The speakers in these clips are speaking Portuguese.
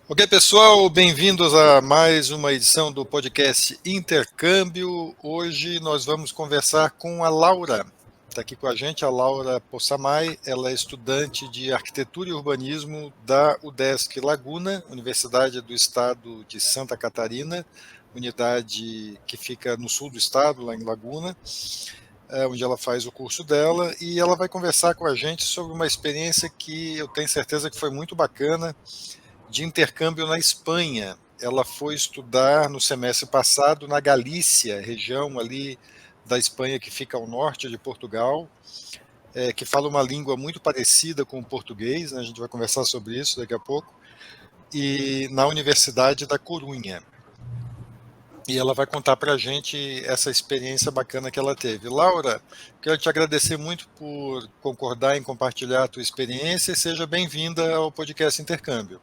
Ok, pessoal, bem-vindos a mais uma edição do podcast Intercâmbio. Hoje nós vamos conversar com a Laura. Está aqui com a gente a Laura Possamay. Ela é estudante de Arquitetura e Urbanismo da UDESC Laguna, Universidade do Estado de Santa Catarina, unidade que fica no sul do estado, lá em Laguna, onde ela faz o curso dela, e ela vai conversar com a gente sobre uma experiência que eu tenho certeza que foi muito bacana, de intercâmbio na Espanha. Ela foi estudar no semestre passado na Galícia, região ali da Espanha que fica ao norte de Portugal, que fala uma língua muito parecida com o português, né? A gente vai conversar sobre isso daqui a pouco, e na Universidade da Corunha. E ela vai contar para a gente essa experiência bacana que ela teve. Laura, quero te agradecer muito por concordar em compartilhar a tua experiência e seja bem-vinda ao podcast Intercâmbio.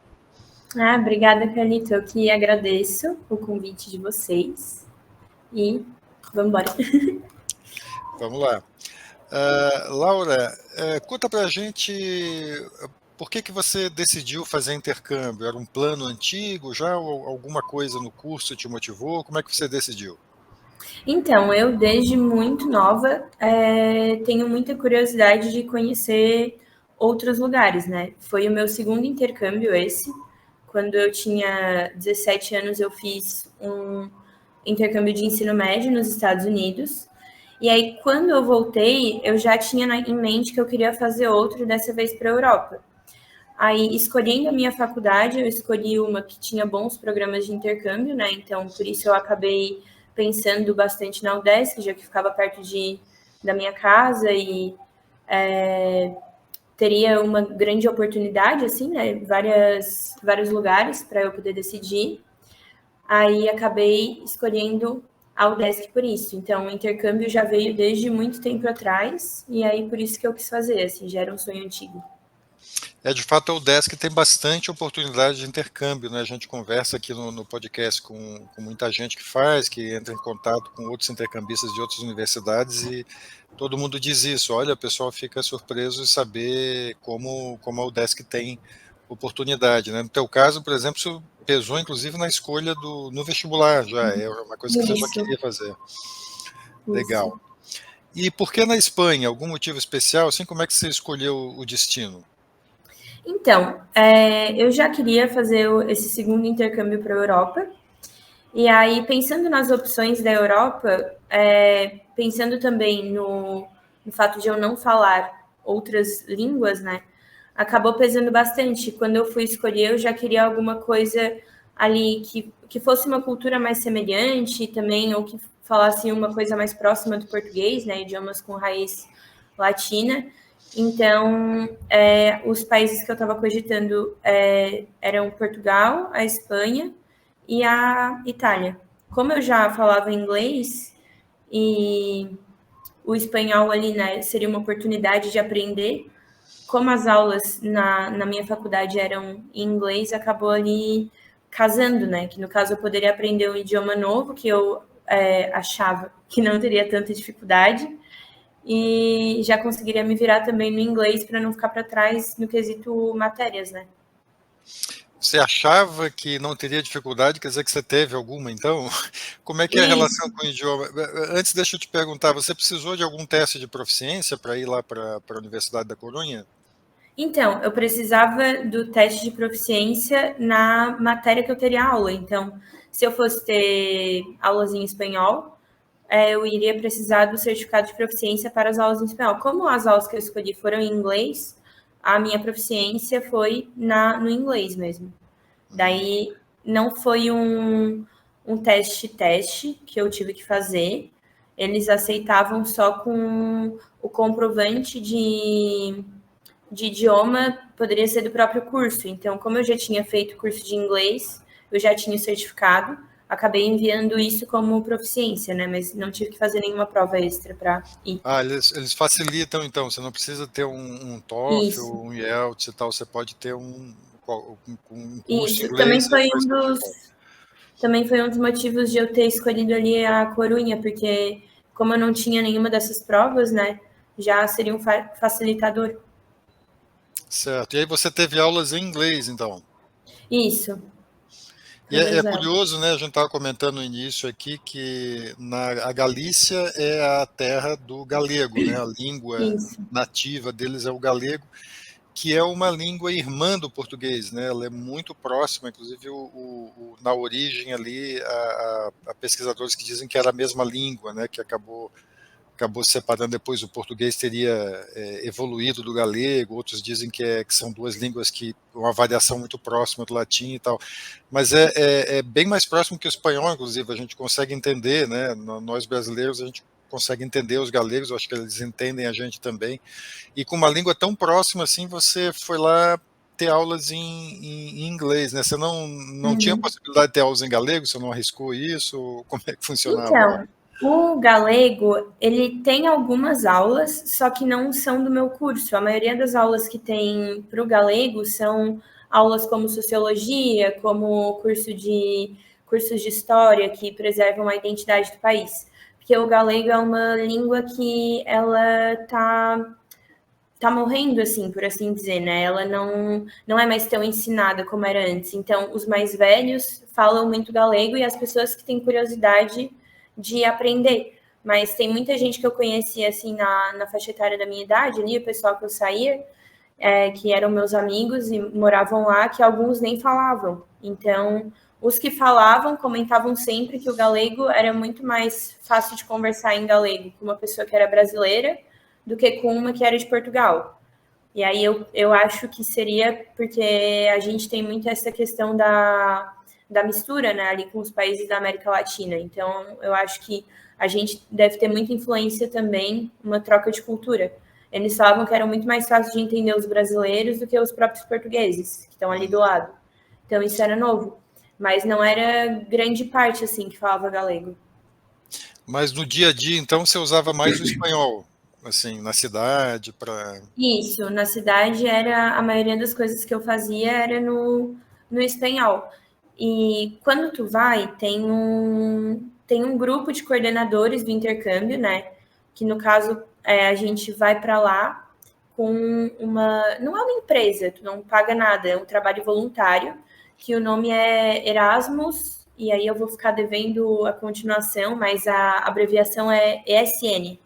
Obrigada, Carlito. Eu que agradeço o convite de vocês. E vamos embora. Vamos lá. Laura, conta pra gente por que você decidiu fazer intercâmbio? Era um plano antigo já ou alguma coisa no curso te motivou? Como é que você decidiu? Então, eu desde muito nova tenho muita curiosidade de conhecer outros lugares, né? Foi o meu segundo intercâmbio esse. Quando eu tinha 17 anos, eu fiz um intercâmbio de ensino médio nos Estados Unidos. E aí, quando eu voltei, eu já tinha em mente que eu queria fazer outro, dessa vez para a Europa. Aí, escolhendo a minha faculdade, eu escolhi uma que tinha bons programas de intercâmbio, né? Então, por isso eu acabei pensando bastante na UDESC, já que ficava perto da minha casa e teria uma grande oportunidade, assim, né? Vários lugares para eu poder decidir. Aí, acabei escolhendo a UDESC por isso. Então, o intercâmbio já veio desde muito tempo atrás e aí por isso que eu quis fazer, assim, já era um sonho antigo. De fato, a UDESC tem bastante oportunidade de intercâmbio, né? A gente conversa aqui no podcast com muita gente que faz, que entra em contato com outros intercambistas de outras universidades e todo mundo diz isso. Olha, o pessoal fica surpreso de saber como a UDESC tem oportunidade, né? No teu caso, por exemplo, isso pesou inclusive na escolha no vestibular, já é uma coisa que você já Isso, queria fazer. isso. Legal. E por que na Espanha? Algum motivo especial? Assim, como é que você escolheu o destino? Então, eu já queria fazer esse segundo intercâmbio para a Europa. E aí, pensando nas opções da Europa, pensando também no fato de eu não falar outras línguas, né? Acabou pesando bastante. Quando eu fui escolher, eu já queria alguma coisa ali que fosse uma cultura mais semelhante também, ou que falasse uma coisa mais próxima do português, né? Idiomas com raiz latina. Então, os países que eu estava cogitando eram Portugal, a Espanha e a Itália. Como eu já falava inglês e o espanhol ali, né, seria uma oportunidade de aprender, como as aulas na minha faculdade eram em inglês, acabou ali casando, né? Que no caso eu poderia aprender um idioma novo que eu achava que não teria tanta dificuldade e já conseguiria me virar também no inglês para não ficar para trás no quesito matérias, né? Você achava que não teria dificuldade, quer dizer que você teve alguma, então? Como é que é a relação Isso. com o idioma? Antes, deixa eu te perguntar, você precisou de algum teste de proficiência para ir lá para a Universidade da Corunha? Então, eu precisava do teste de proficiência na matéria que eu teria aula. Então, se eu fosse ter aulas em espanhol, eu iria precisar do certificado de proficiência para as aulas em espanhol. Como as aulas que eu escolhi foram em inglês, a minha proficiência foi no inglês mesmo. Daí, não foi um teste que eu tive que fazer. Eles aceitavam só com o comprovante de idioma, poderia ser do próprio curso. Então, como eu já tinha feito curso de inglês, eu já tinha o certificado, acabei enviando isso como proficiência, né? Mas não tive que fazer nenhuma prova extra para ir. Eles facilitam, então, você não precisa ter um TOEFL, Isso, um IELTS e tal, você pode ter um curso em isso. inglês, você faz certificado. Também foi um dos motivos de eu ter escolhido ali a Corunha, porque como eu não tinha nenhuma dessas provas, né? Já seria um facilitador. Certo, e aí você teve aulas em inglês, então? Isso. E é curioso, né? A gente estava comentando no início aqui que a Galícia é a terra do galego, né? A língua Isso. nativa deles é o galego, que é uma língua irmã do português, né? Ela é muito próxima, inclusive na origem ali, há pesquisadores que dizem que era a mesma língua, né? Que acabou se separando depois. O português teria evoluído do galego, outros dizem que são duas línguas que uma variação muito próxima do latim e tal, mas é bem mais próximo que o espanhol, inclusive, a gente consegue entender, né, nós brasileiros, a gente consegue entender os galegos, eu acho que eles entendem a gente também, e com uma língua tão próxima assim, você foi lá ter aulas em inglês, né, você não tinha possibilidade de ter aulas em galego, você não arriscou isso, como é que funcionava? Então, o galego, ele tem algumas aulas, só que não são do meu curso. A maioria das aulas que tem para o galego são aulas como sociologia, como cursos de história que preservam a identidade do país. Porque o galego é uma língua que ela tá morrendo, assim, por assim dizer, né? Ela não é mais tão ensinada como era antes. Então, os mais velhos falam muito galego e as pessoas que têm curiosidade de aprender. Mas tem muita gente que eu conhecia, assim, na faixa etária da minha idade, ali, o pessoal que eu saía, que eram meus amigos e moravam lá, que alguns nem falavam. Então, os que falavam comentavam sempre que o galego era muito mais fácil de conversar em galego com uma pessoa que era brasileira do que com uma que era de Portugal. E aí eu acho que seria porque a gente tem muito essa questão da mistura, né, ali com os países da América Latina. Então, eu acho que a gente deve ter muita influência também, uma troca de cultura. Eles falavam que era muito mais fácil de entender os brasileiros do que os próprios portugueses, que estão ali do lado. Então, isso era novo. Mas não era grande parte, assim, que falava galego. Mas no dia a dia, então, você usava mais o espanhol, assim, na cidade, para... Isso, na cidade era a maioria das coisas que eu fazia era no espanhol. E quando tu vai, tem um grupo de coordenadores do intercâmbio, né? Que no caso a gente vai para lá com uma. Não é uma empresa, tu não paga nada, é um trabalho voluntário, que o nome é Erasmus, e aí eu vou ficar devendo a continuação, mas a abreviação é ESN.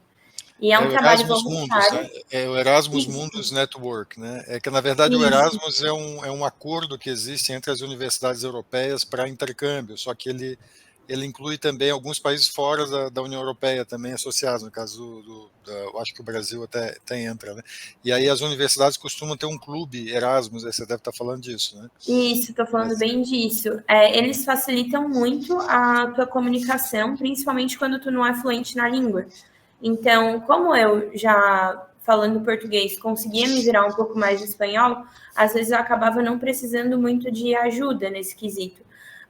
E é É um o trabalho Erasmus Mundus, né? voluntário. É o Erasmus Isso, Mundus Network, né? É que, na verdade, o isso. Erasmus é um acordo que existe entre as universidades europeias para intercâmbio, só que ele inclui também alguns países fora da União Europeia também associados, no caso eu acho que o Brasil até entra, né? E aí as universidades costumam ter um clube Erasmus, aí você deve estar falando disso, né? Isso, estou falando bem disso. Eles facilitam muito a tua comunicação, principalmente quando tu não é fluente na língua. Então, como eu já falando português conseguia me virar um pouco mais de espanhol, às vezes eu acabava não precisando muito de ajuda nesse quesito.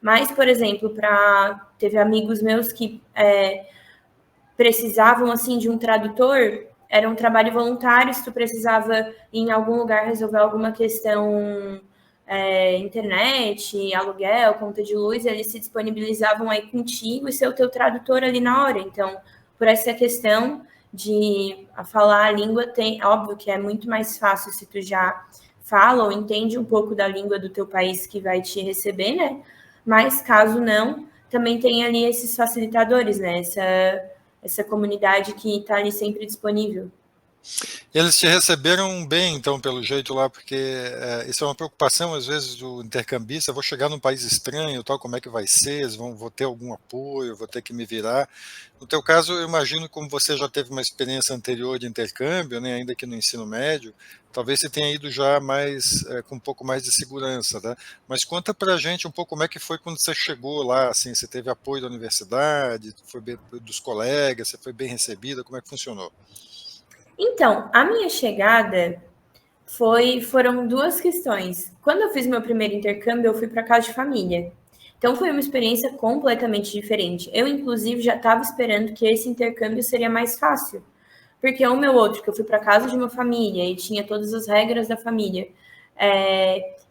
Mas, por exemplo, teve amigos meus que precisavam assim de um tradutor, era um trabalho voluntário, se tu precisava ir em algum lugar resolver alguma questão internet, aluguel, conta de luz, eles se disponibilizavam aí contigo e ser o teu tradutor ali na hora. Então, por essa questão de falar a língua, tem, óbvio que é muito mais fácil se tu já fala ou entende um pouco da língua do teu país que vai te receber, né? Mas caso não, também tem ali esses facilitadores, né? Essa comunidade que está ali sempre disponível. Eles te receberam bem, então, pelo jeito lá, porque isso é uma preocupação, às vezes, do intercambista. Eu vou chegar num país estranho, tal, como é que vai ser? Vou ter algum apoio, vou ter que me virar. No teu caso, eu imagino, como você já teve uma experiência anterior de intercâmbio, né, ainda que no ensino médio, talvez você tenha ido já mais, com um pouco mais de segurança, tá? Mas conta pra gente um pouco como é que foi quando você chegou lá, assim, você teve apoio da universidade, foi dos colegas, você foi bem recebida, como é que funcionou? Então, a minha chegada foram duas questões. Quando eu fiz meu primeiro intercâmbio, eu fui para casa de família. Então foi uma experiência completamente diferente. Eu, inclusive, já estava esperando que esse intercâmbio seria mais fácil. Porque o meu outro, que eu fui para casa de uma família e tinha todas as regras da família,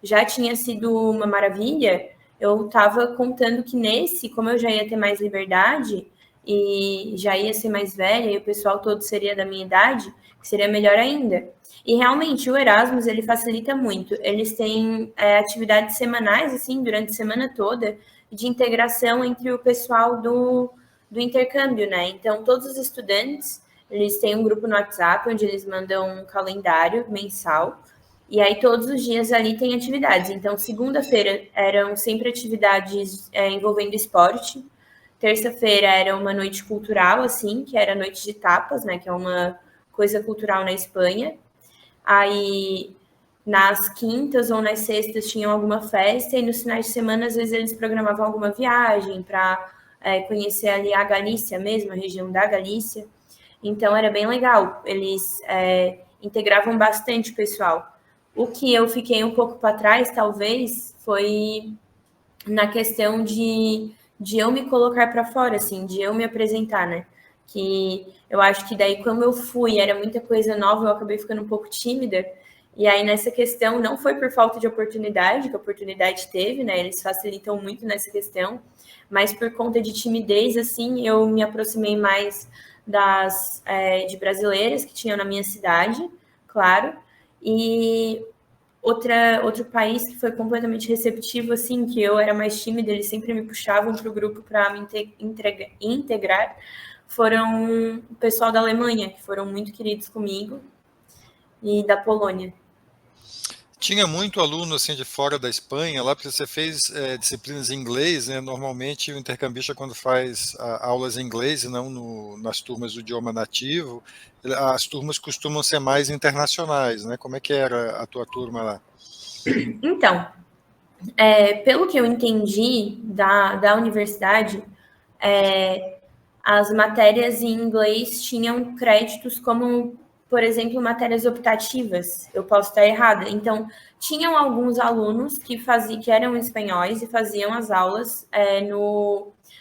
já tinha sido uma maravilha. Eu estava contando que nesse, como eu já ia ter mais liberdade, e já ia ser mais velha e o pessoal todo seria da minha idade, que seria melhor ainda. E realmente o Erasmus ele facilita muito. Eles têm atividades semanais assim durante a semana toda de integração entre o pessoal do intercâmbio, né? Então todos os estudantes eles têm um grupo no WhatsApp onde eles mandam um calendário mensal e aí todos os dias ali tem atividades. Então segunda-feira eram sempre atividades envolvendo esporte. Terça-feira era uma noite cultural, assim, que era a noite de tapas, né? Que é uma coisa cultural na Espanha. Aí nas quintas ou nas sextas tinham alguma festa, e nos finais de semana, às vezes, eles programavam alguma viagem para conhecer ali a Galícia mesmo, a região da Galícia. Então era bem legal. Eles integravam bastante o pessoal. O que eu fiquei um pouco para trás, talvez, foi na questão de eu me colocar para fora, assim, de eu me apresentar, né? Que eu acho que daí, quando eu fui, era muita coisa nova, eu acabei ficando um pouco tímida. E aí, nessa questão, não foi por falta de oportunidade, que a oportunidade teve, né? Eles facilitam muito nessa questão, mas por conta de timidez, assim, eu me aproximei mais de brasileiras que tinham na minha cidade, claro. E outro país que foi completamente receptivo, assim, que eu era mais tímida, eles sempre me puxavam para o grupo para me integrar, foram o pessoal da Alemanha, que foram muito queridos comigo, e da Polônia. Tinha muito aluno assim de fora da Espanha, lá porque você fez disciplinas em inglês, né? Normalmente o intercambista quando faz aulas em inglês e não nas turmas do idioma nativo, as turmas costumam ser mais internacionais, né? Como é que era a tua turma lá? Então, pelo que eu entendi da universidade, as matérias em inglês tinham créditos como, por exemplo, matérias optativas. Eu posso estar errada. Então, tinham alguns alunos que eram espanhóis e faziam as aulas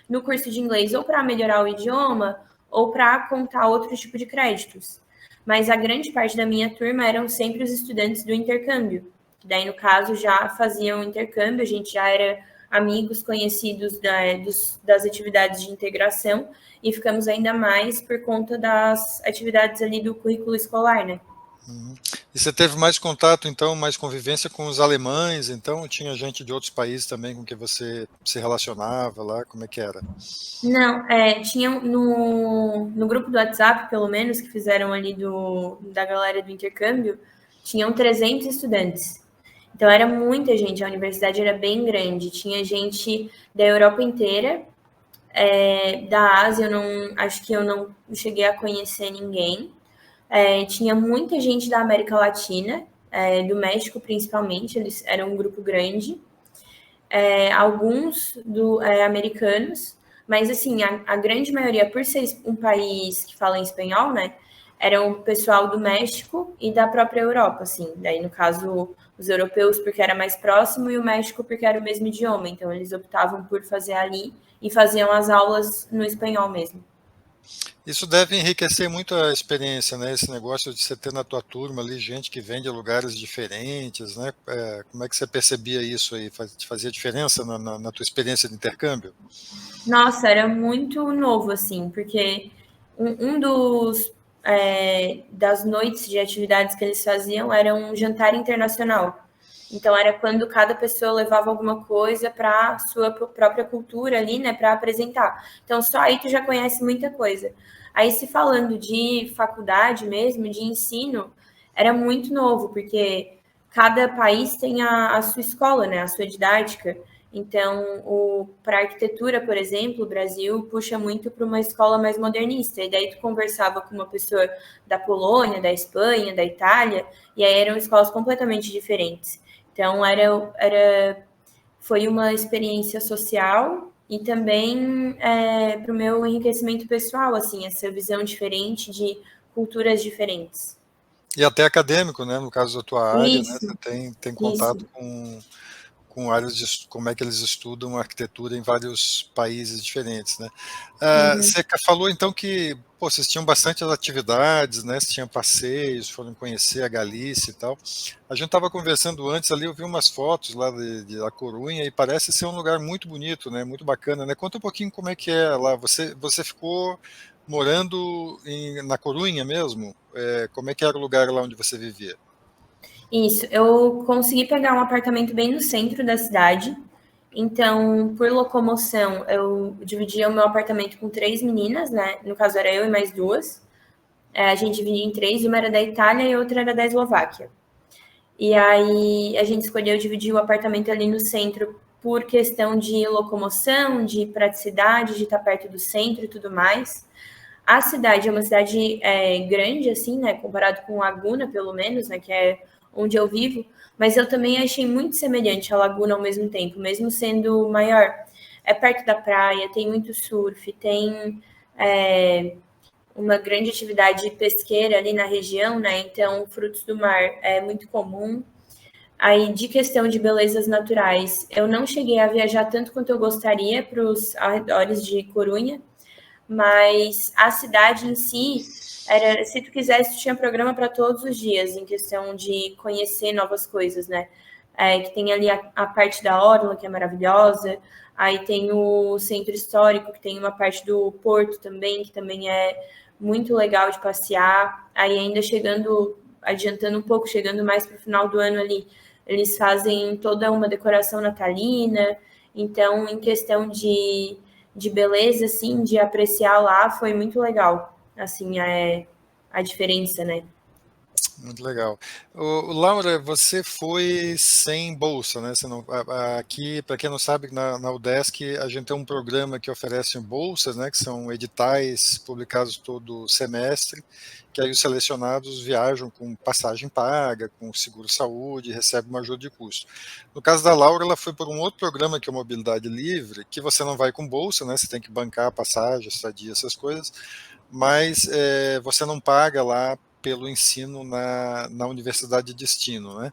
no curso de inglês ou para melhorar o idioma ou para contar outro tipo de créditos. Mas a grande parte da minha turma eram sempre os estudantes do intercâmbio. Daí, no caso, já faziam intercâmbio, a gente já era amigos conhecidos das atividades de integração e ficamos ainda mais por conta das atividades ali do currículo escolar, né? Uhum. E você teve mais contato, então, mais convivência com os alemães, então tinha gente de outros países também com que você se relacionava lá, como é que era? Não, tinha no grupo do WhatsApp, pelo menos, que fizeram ali da galera do intercâmbio, tinham 300 estudantes. Então era muita gente, a universidade era bem grande, tinha gente da Europa inteira, da Ásia, acho que eu não cheguei a conhecer ninguém. Tinha muita gente da América Latina, do México principalmente, eles eram um grupo grande, alguns americanos, mas assim, a grande maioria, por ser um país que fala em espanhol, né, eram o pessoal do México e da própria Europa, assim, daí no caso os europeus porque era mais próximo e o México porque era o mesmo idioma, então eles optavam por fazer ali e faziam as aulas no espanhol mesmo. Isso deve enriquecer muito a experiência, né? Esse negócio de você ter na tua turma ali gente que vem de lugares diferentes, né? Como é que você percebia isso aí? Fazia diferença na tua experiência de intercâmbio? Nossa, era muito novo, assim, porque um das noites de atividades que eles faziam era um jantar internacional. Então, era quando cada pessoa levava alguma coisa para a sua própria cultura ali, né, para apresentar. Então, só aí tu já conhece muita coisa. Aí, se falando de faculdade mesmo, de ensino, era muito novo, porque cada país tem a sua escola, né, a sua didática. Então, para arquitetura, por exemplo, o Brasil puxa muito para uma escola mais modernista. E daí tu conversava com uma pessoa da Polônia, da Espanha, da Itália, e aí eram escolas completamente diferentes. Então, foi uma experiência social e também para o meu enriquecimento pessoal, assim, essa visão diferente de culturas diferentes. E até acadêmico, né? No caso da tua área, né? Isso, Você tem isso. contato com com áreas de como é que eles estudam arquitetura em vários países diferentes, né? Uhum. Você falou então que vocês tinham bastante atividades, né? Vocês tinham passeios, foram conhecer a Galícia e tal. A gente estava conversando antes ali, eu vi umas fotos lá de La Corunha e parece ser um lugar muito bonito, né? Muito bacana, né? Conta um pouquinho como é que é lá. Você ficou morando na Corunha mesmo? Como é que era o lugar lá onde você vivia? Isso, eu consegui pegar um apartamento bem no centro da cidade. Então, por locomoção, eu dividia o meu apartamento com três meninas, né? No caso, era eu e mais duas. A gente dividia em três, uma era da Itália e outra era da Eslováquia. E aí a gente escolheu dividir o apartamento ali no centro por questão de locomoção, de praticidade, de estar perto do centro e tudo mais. A cidade é uma cidade grande, assim, né? Comparado com Laguna, pelo menos, né? Que é onde eu vivo. Mas eu também achei muito semelhante a Laguna ao mesmo tempo, mesmo sendo maior. É perto da praia, tem muito surf, tem uma grande atividade pesqueira ali na região, né? Então, frutos do mar é muito comum. Aí, de questão de belezas naturais, eu não cheguei a viajar tanto quanto eu gostaria para os arredores de Corunha, mas a cidade em si era, se tu quisesse, tu tinha programa para todos os dias, em questão de conhecer novas coisas, né? Que tem ali a parte da Orla, que é maravilhosa, aí tem o centro histórico, que tem uma parte do porto também, que também é muito legal de passear. Aí ainda chegando, adiantando um pouco, chegando mais para o final do ano ali, eles fazem toda uma decoração natalina. Então, em questão de beleza, assim, de apreciar lá, foi muito legal. Assim, a diferença, né? Muito legal. Laura, você foi sem bolsa, né? Você não, aqui, para quem não sabe, na UDESC a gente tem um programa que oferece bolsas, né? Que são editais publicados todo semestre, que aí os selecionados viajam com passagem paga, com seguro-saúde, recebem uma ajuda de custo. No caso da Laura, ela foi por um outro programa que é o Mobilidade Livre, que você não vai com bolsa, né? Você tem que bancar a passagem, estadia, essas coisas, mas você não paga lá pelo ensino na universidade de destino, né?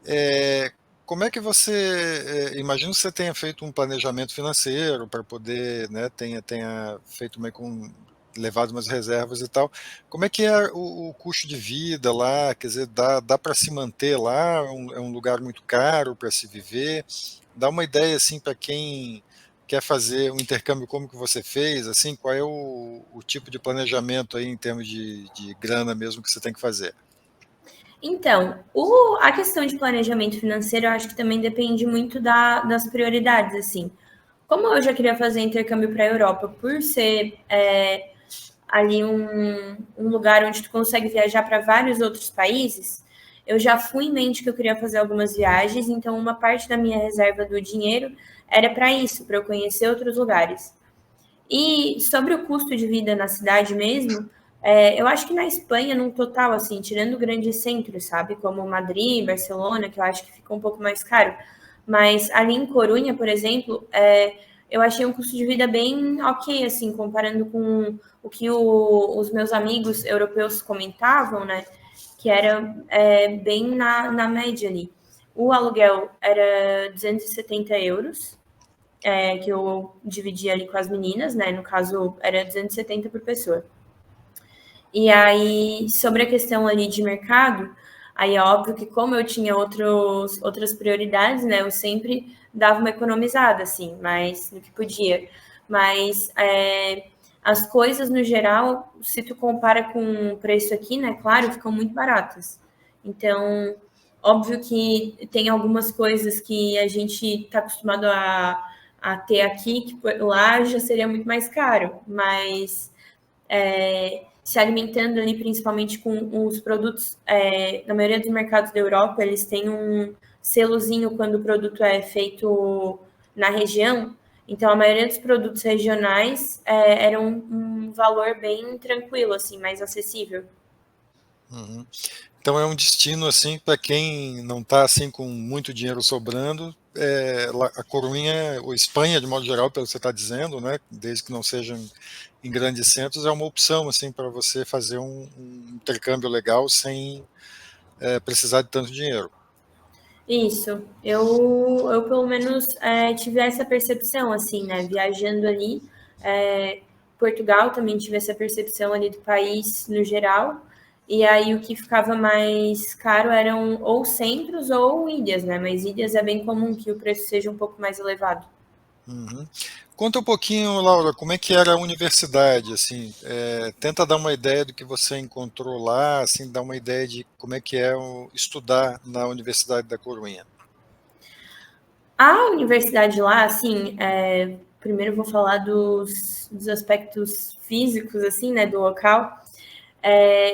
É, como é que você, imagino que você tenha feito um planejamento financeiro para poder, né, tenha feito meio com levado umas reservas e tal. Como é que é o custo de vida lá? Quer dizer, dá para se manter lá? É um lugar muito caro para se viver? Dá uma ideia assim para quem quer fazer um intercâmbio como que você fez, assim, qual é o tipo de planejamento aí em termos de grana mesmo que você tem que fazer? Então, a questão de planejamento financeiro, eu acho que também depende muito das prioridades, assim. Como eu já queria fazer intercâmbio para a Europa, por ser ali um lugar onde tu consegue viajar para vários outros países, eu já fui em mente que eu queria fazer algumas viagens, então uma parte da minha reserva do dinheiro era para isso, para eu conhecer outros lugares. E sobre o custo de vida na cidade mesmo, eu acho que na Espanha, num total, assim, tirando grandes centros, sabe? Como Madrid, Barcelona, que eu acho que fica um pouco mais caro. Mas ali em Corunha, por exemplo, eu achei um custo de vida bem ok, assim, comparando com o que os meus amigos europeus comentavam, né? Que era bem na média ali. O aluguel era 270 euros, que eu dividi ali com as meninas, né? No caso, era 270 por pessoa. E aí, sobre a questão ali de mercado, aí é óbvio que como eu tinha outras prioridades, né? Eu sempre dava uma economizada, assim, mas no que podia. Mas as coisas, no geral, se tu compara com o preço aqui, né? Claro, ficam muito baratas. Então, óbvio que tem algumas coisas que a gente está acostumado a ter aqui, que lá já seria muito mais caro, mas se alimentando ali principalmente com os produtos, na maioria dos mercados da Europa, eles têm um selozinho quando o produto é feito na região, então a maioria dos produtos regionais era um valor bem tranquilo, assim, mais acessível. Uhum. Então é um destino assim para quem não está assim com muito dinheiro sobrando. A Corunha, ou Espanha de modo geral, pelo que você está dizendo, né, desde que não sejam em grandes centros, é uma opção assim para você fazer um intercâmbio legal sem precisar de tanto dinheiro. Isso, eu pelo menos tive essa percepção, assim, né? Viajando ali, Portugal também tive essa percepção ali do país no geral, e aí o que ficava mais caro eram ou centros ou ilhas, né? Mas ilhas é bem comum que o preço seja um pouco mais elevado. Uhum. Conta um pouquinho, Laura, como é que era a universidade, assim, tenta dar uma ideia do que você encontrou lá, assim, dar uma ideia de como é que é estudar na Universidade da Corunha. A universidade lá, assim, primeiro eu vou falar dos aspectos físicos, assim, né, do local.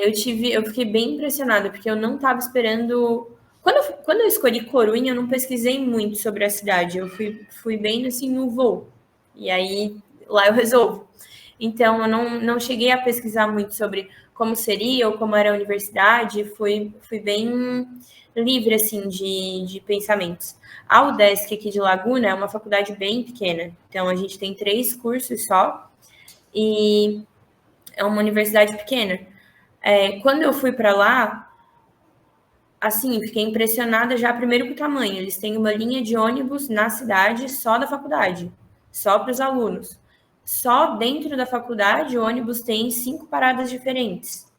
Eu fiquei bem impressionada, porque eu não estava esperando. Quando eu escolhi Corunha, eu não pesquisei muito sobre a cidade. Eu fui bem assim no voo. E aí lá eu resolvo. Então eu não cheguei a pesquisar muito sobre como seria ou como era a universidade. Fui bem livre assim de pensamentos. A UDESC aqui de Laguna é uma faculdade bem pequena. Então a gente tem 3 cursos só e é uma universidade pequena. Quando eu fui para lá, assim, fiquei impressionada já primeiro com o tamanho. Eles têm uma linha de ônibus na cidade só da faculdade, só para os alunos. Só dentro da faculdade, o ônibus tem 5 paradas diferentes.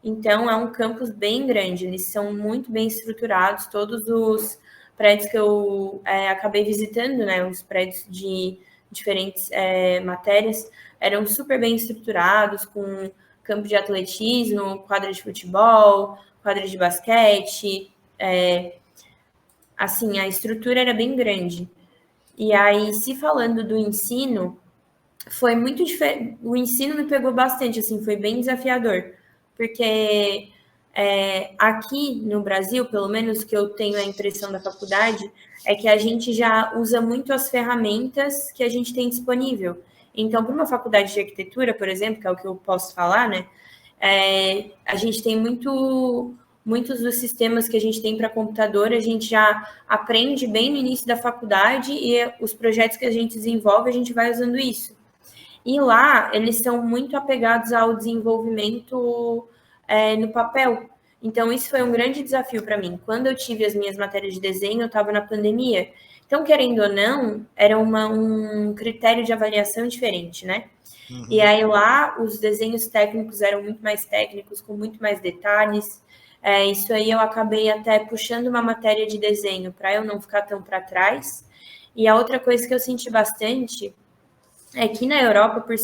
Então, é um campus bem grande. Eles são muito bem estruturados. Todos os prédios que eu acabei visitando, né, os prédios de diferentes matérias, eram super bem estruturados, com campo de atletismo, quadra de futebol, quadra de basquete. Assim, a estrutura era bem grande. E aí, se falando do ensino, foi muito diferente. O ensino me pegou bastante, assim, foi bem desafiador, porque aqui no Brasil, pelo menos que eu tenho a impressão da faculdade, é que a gente já usa muito as ferramentas que a gente tem disponível. Então, para uma faculdade de arquitetura, por exemplo, que é o que eu posso falar, né? A gente tem muitos dos sistemas que a gente tem para computador, a gente já aprende bem no início da faculdade e os projetos que a gente desenvolve, a gente vai usando isso. E lá, eles são muito apegados ao desenvolvimento no papel. Então, isso foi um grande desafio para mim. Quando eu tive as minhas matérias de desenho, eu estava na pandemia. Então, querendo ou não, era um critério de avaliação diferente, né? E Uhum. aí lá, os desenhos técnicos eram muito mais técnicos, com muito mais detalhes. Isso aí eu acabei até puxando uma matéria de desenho para eu não ficar tão para trás. E a outra coisa que eu senti bastante é que na Europa, por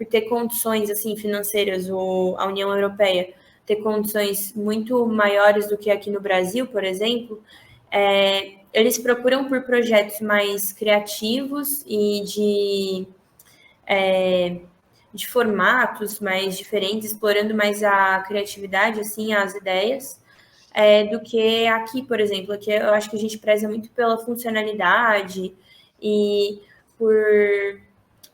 ter condições assim financeiras, a União Europeia ter condições muito maiores do que aqui no Brasil, por exemplo, eles procuram por projetos mais criativos e de formatos mais diferentes, explorando mais a criatividade, assim, as ideias, do que aqui, por exemplo. Aqui eu acho que a gente preza muito pela funcionalidade e por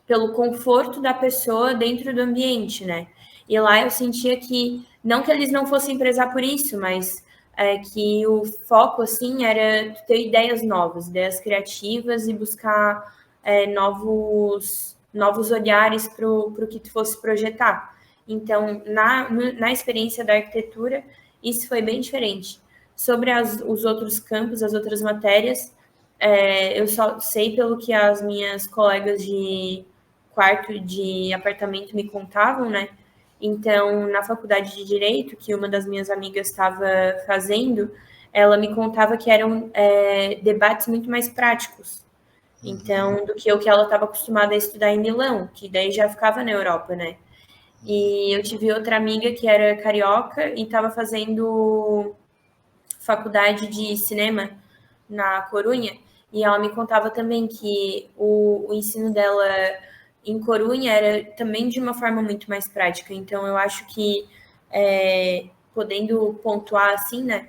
pelo conforto da pessoa dentro do ambiente, né? E lá eu sentia que, não que eles não fossem prezar por isso, mas que o foco, assim, era ter ideias novas, ideias criativas e buscar novos olhares para o que tu fosse projetar. Então, na experiência da arquitetura, isso foi bem diferente. Sobre os outros campos, as outras matérias, eu só sei pelo que as minhas colegas de quarto de apartamento me contavam, né? Então, na faculdade de Direito, que uma das minhas amigas estava fazendo, ela me contava que eram debates muito mais práticos. Uhum. Então, do que o que ela estava acostumada a estudar em Milão, que daí já ficava na Europa, né? E eu tive outra amiga que era carioca e estava fazendo faculdade de cinema na Corunha, e ela me contava também que o ensino dela em Corunha era também de uma forma muito mais prática. Então, eu acho que, podendo pontuar assim, né,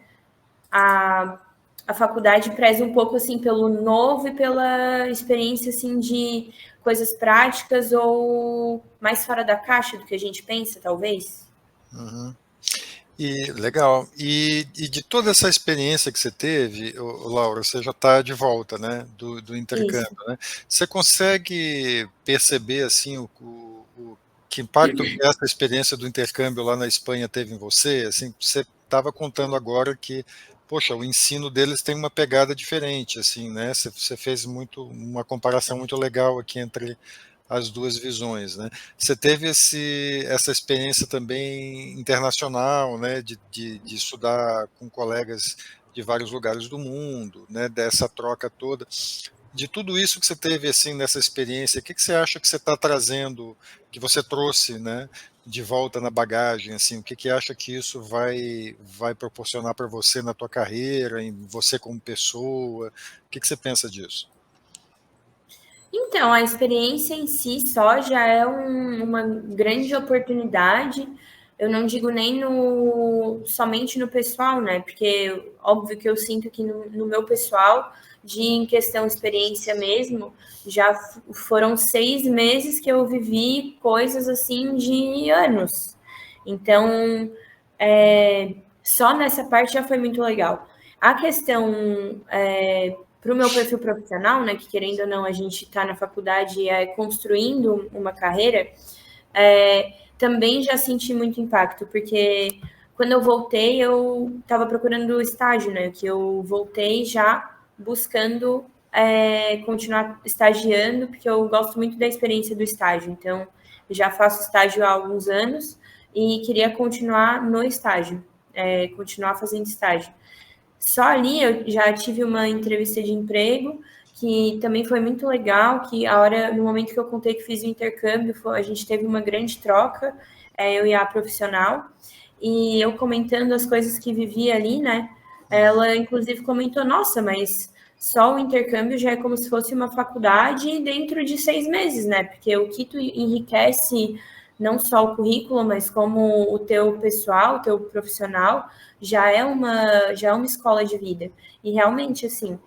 a, a faculdade preza um pouco assim pelo novo e pela experiência assim de coisas práticas ou mais fora da caixa do que a gente pensa, talvez. Uhum. E legal. E de toda essa experiência que você teve, Laura, você já está de volta, né, do Isso. intercâmbio, né? Você consegue perceber assim que impacto que essa experiência do intercâmbio lá na Espanha teve em você? Assim, você estava contando agora que poxa, o ensino deles tem uma pegada diferente, assim, né? Você fez uma comparação muito legal aqui entre as duas visões, né? Você teve essa experiência também internacional, né? De estudar com colegas de vários lugares do mundo, né? Dessa troca toda. De tudo isso que você teve assim nessa experiência, o que você acha que você está trazendo, que você trouxe, né, de volta na bagagem, assim, o que acha que isso vai proporcionar para você na tua carreira, em você como pessoa? O que você pensa disso? Então, a experiência em si só já é uma grande oportunidade. Eu não digo nem somente no pessoal, né? Porque óbvio que eu sinto que no meu pessoal, em questão experiência mesmo, já foram 6 meses que eu vivi coisas assim de anos. Então, só nessa parte já foi muito legal. A questão para o meu perfil profissional, né, que querendo ou não a gente está na faculdade construindo uma carreira, também já senti muito impacto, porque quando eu voltei eu estava procurando estágio, né, que eu voltei já buscando continuar estagiando, porque eu gosto muito da experiência do estágio, então já faço estágio há alguns anos e queria continuar no estágio, continuar fazendo estágio. Só ali eu já tive uma entrevista de emprego que também foi muito legal, que no momento que eu contei que fiz o intercâmbio, a gente teve uma grande troca, eu e a profissional, e eu comentando as coisas que vivia ali, né? Ela inclusive comentou, nossa, mas só o intercâmbio já é como se fosse uma faculdade dentro de 6 meses, né? Porque o que tu enriquece não só o currículo, mas como o teu pessoal, o teu profissional, já é uma escola de vida. E realmente, assim,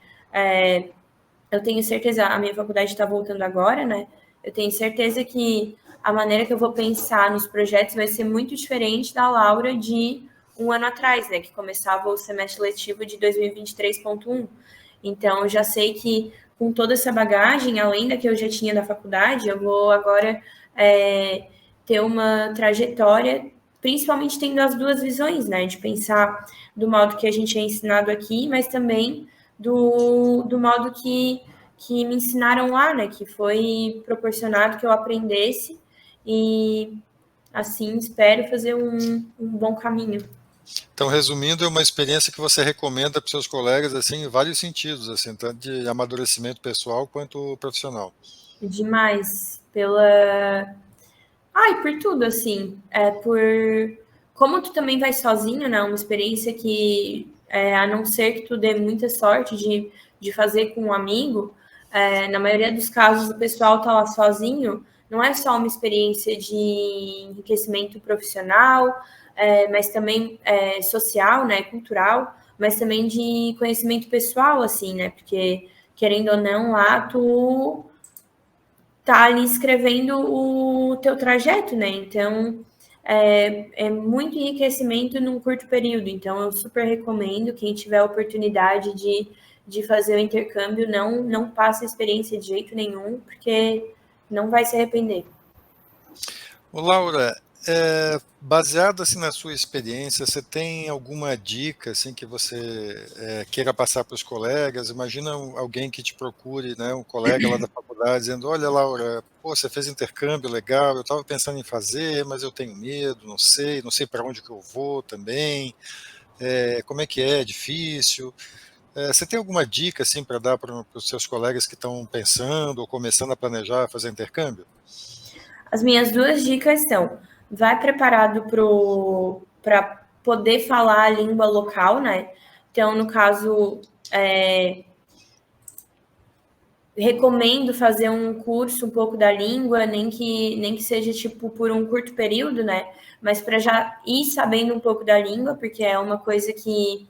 eu tenho certeza, a minha faculdade está voltando agora, né? Eu tenho certeza que a maneira que eu vou pensar nos projetos vai ser muito diferente da Laura de um ano atrás, né? Que começava o semestre letivo de 2023.1. Então, eu já sei que com toda essa bagagem, além da que eu já tinha da faculdade, eu vou agora ter uma trajetória, principalmente tendo as duas visões, né? De pensar do modo que a gente é ensinado aqui, mas também do modo que me ensinaram lá, né? Que foi proporcionado que eu aprendesse e assim espero fazer um bom caminho. Então, resumindo, é uma experiência que você recomenda para os seus colegas, assim, em vários sentidos, assim, tanto de amadurecimento pessoal quanto profissional. Demais por tudo, assim. Como tu também vai sozinho, né? Uma experiência que, a não ser que tu dê muita sorte de fazer com um amigo, na maioria dos casos o pessoal tá lá sozinho, não é só uma experiência de enriquecimento profissional, mas também social, né? Cultural, mas também de conhecimento pessoal, assim, né? Porque, querendo ou não, lá tu tá ali escrevendo o teu trajeto, né? Então, é muito enriquecimento num curto período. Então, eu super recomendo quem tiver a oportunidade de fazer o intercâmbio, não passe a experiência de jeito nenhum, porque não vai se arrepender. Ô, Laura, baseado assim na sua experiência, você tem alguma dica assim que você queira passar para os colegas? Imagina alguém que te procure, né, um colega lá da faculdade, dizendo: olha, Laura, pô, você fez intercâmbio legal, eu estava pensando em fazer, mas eu tenho medo, não sei para onde que eu vou também. Como é que é difícil? Você tem alguma dica assim para dar para os seus colegas que estão pensando ou começando a planejar fazer intercâmbio? As minhas duas dicas são: vai preparado para poder falar a língua local, né? Então, no caso, recomendo fazer um curso um pouco da língua, nem que seja tipo por um curto período, né? Mas para já ir sabendo um pouco da língua, porque é uma coisa que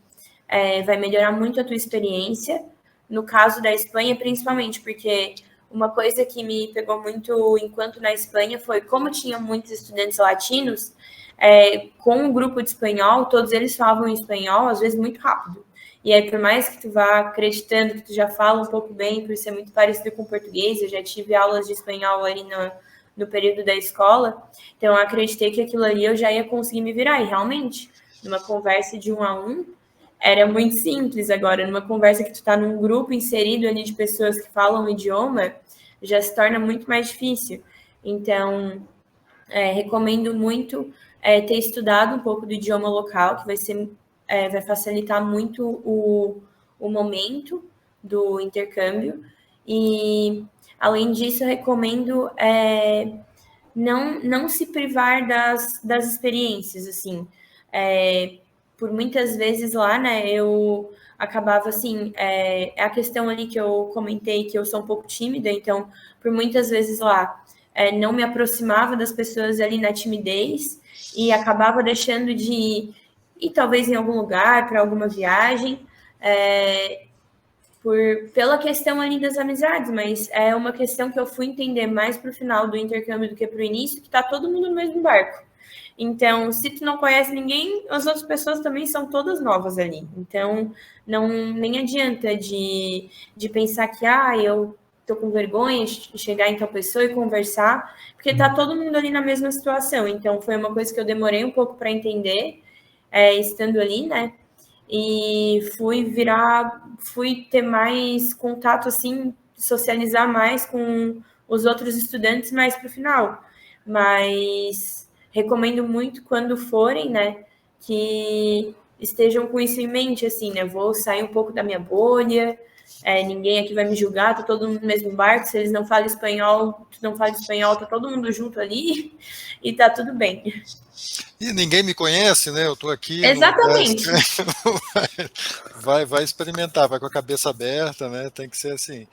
vai melhorar muito a tua experiência. No caso da Espanha, principalmente, porque uma coisa que me pegou muito enquanto na Espanha foi como tinha muitos estudantes latinos, com o grupo de espanhol, todos eles falavam espanhol, às vezes muito rápido. E aí, por mais que tu vá acreditando que tu já fala um pouco bem, por ser muito parecido com o português, eu já tive aulas de espanhol ali no período da escola, então eu acreditei que aquilo ali eu já ia conseguir me virar. E realmente, numa conversa de 1 a 1, era muito simples. Agora, numa conversa que tu está num grupo inserido ali de pessoas que falam o idioma, já se torna muito mais difícil. Então, recomendo muito ter estudado um pouco do idioma local, que vai facilitar muito o momento do intercâmbio. E, além disso, recomendo não se privar das experiências, assim. Por muitas vezes lá, né, eu acabava, assim, a questão ali que eu comentei, que eu sou um pouco tímida, então, por muitas vezes lá, não me aproximava das pessoas ali na timidez e acabava deixando de ir talvez em algum lugar, para alguma viagem, pela questão ali das amizades, mas é uma questão que eu fui entender mais para o final do intercâmbio do que para o início, que está todo mundo no mesmo barco. Então, se tu não conhece ninguém, as outras pessoas também são todas novas ali. Então, nem adianta de pensar que eu tô com vergonha de chegar em tal pessoa e conversar, porque tá todo mundo ali na mesma situação. Então, foi uma coisa que eu demorei um pouco para entender, estando ali, né? E fui ter mais contato, assim, socializar mais com os outros estudantes mais para o final. Mas recomendo muito quando forem, né, que estejam com isso em mente, assim, né? Vou sair um pouco da minha bolha, ninguém aqui vai me julgar, tá todo mundo no mesmo barco, se eles não falam espanhol, tu não fala espanhol, tá todo mundo junto ali e tá tudo bem. E ninguém me conhece, né? Eu estou aqui no desk. Exatamente. Vai experimentar, vai com a cabeça aberta, né? Tem que ser assim.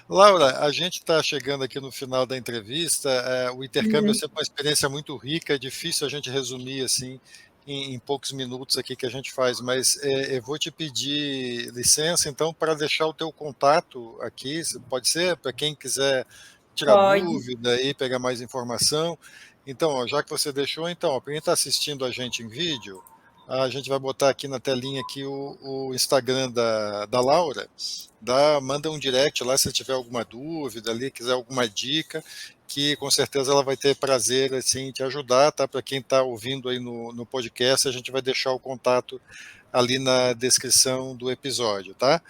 Laura, a gente está chegando aqui no final da entrevista. O intercâmbio é sempre uma experiência muito rica, é difícil a gente resumir assim em poucos minutos aqui que a gente faz, mas eu vou te pedir licença, então, para deixar o teu contato aqui, pode ser, para quem quiser tirar Pode. dúvida e pegar mais informação. Então, ó, já que você deixou, então, para quem está assistindo a gente em vídeo, a gente vai botar aqui na telinha aqui o Instagram da Laura. Manda um direct lá se tiver alguma dúvida ali, quiser alguma dica, que com certeza ela vai ter prazer assim, em te ajudar, tá? Para quem está ouvindo aí no podcast, a gente vai deixar o contato ali na descrição do episódio, tá?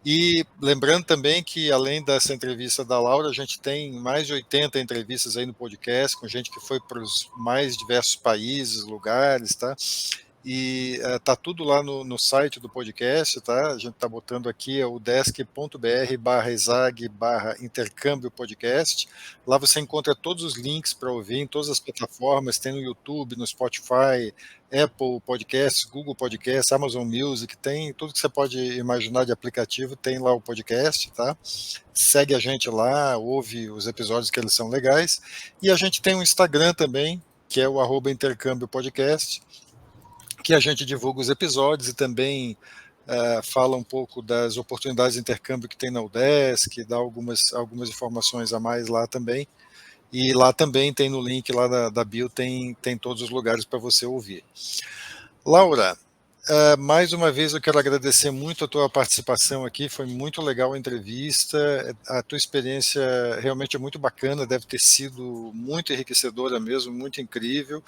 E lembrando também que, além dessa entrevista da Laura, a gente tem mais de 80 entrevistas aí no podcast, com gente que foi para os mais diversos países, lugares, tá? E tá tudo lá no site do podcast, tá? A gente tá botando aqui o desk.br/exag/intercâmbio podcast. Lá você encontra todos os links para ouvir em todas as plataformas, tem no YouTube, no Spotify, Apple Podcasts, Google Podcasts, Amazon Music, tem tudo que você pode imaginar de aplicativo, tem lá o podcast, tá? Segue a gente lá, ouve os episódios que eles são legais. E a gente tem um Instagram também, que é o @intercâmbio podcast, que a gente divulga os episódios e também fala um pouco das oportunidades de intercâmbio que tem na UDESC, dá algumas informações a mais lá também. E lá também tem no link lá da bio, tem todos os lugares para você ouvir. Laura, mais uma vez eu quero agradecer muito a tua participação aqui, foi muito legal a entrevista, a tua experiência realmente é muito bacana, deve ter sido muito enriquecedora mesmo, muito incrível,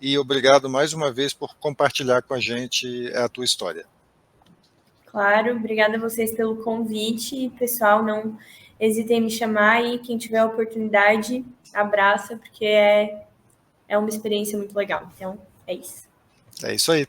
e obrigado mais uma vez por compartilhar com a gente a tua história. Claro, obrigada a vocês pelo convite, pessoal, não hesitem em me chamar e quem tiver a oportunidade, abraça, porque é uma experiência muito legal, então é isso. É isso aí.